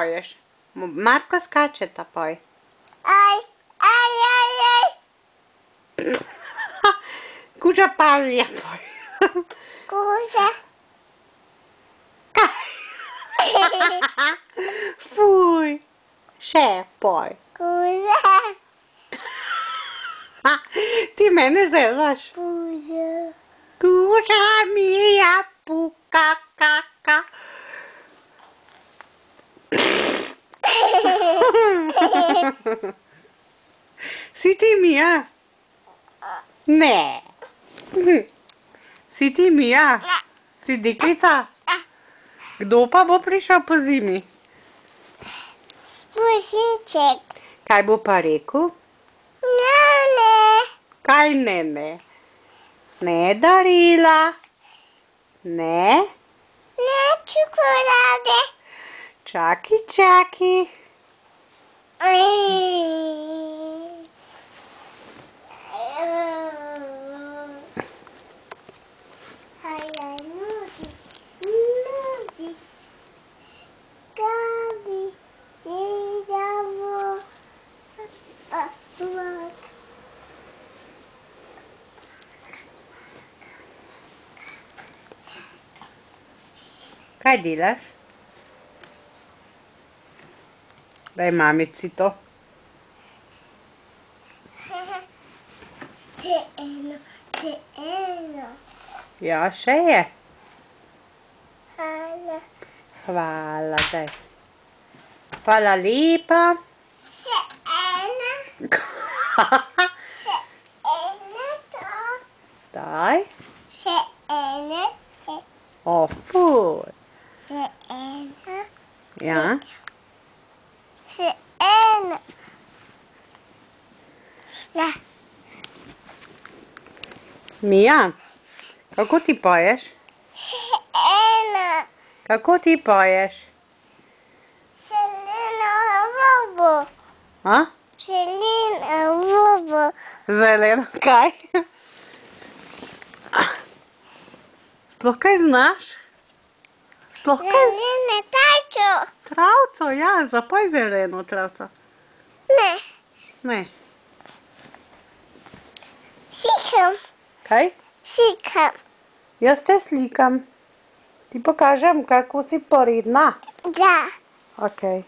poješ? Marko skačeta, poj. Aj. Kuža pazija, poj. Kuža. Fuj. Še, poj. Kuža. Ti mene zezaš? Kuža. Kuža mija puka kaka. Si ti Mija? Ne. Si ti Mija? Si deklica? Kdo pa bo prišel po zimi? Pušiček. Kaj bo pa rekel? Ne. Kaj ne? Ne darila. Ne? Ne čokolade. Čaki. Nudi. Gabi. Židavo. Kaj delaš? Daj mamici to. Eno. Ja, še je. Hvala. Hvala, daj. Hvala lepa. Še ena. Še ena to. Daj. Še ena. O, fuj. Še ena. Ja. Še ena. Na. Mija, kako ti poješ? Še ena. Kako ti poješ? Zeleno vobo. A? Zeleno vobo. Zeleno kaj? Sploh kaj znaš? Sploh kaj? Zeleno tajčo. Travco, ja, zapoj zeleno travco. Ne. Ne. Slikam. Kaj? Slikam. Jaz te slikam. Ti pokažem, kako si poredna. Da. Okej.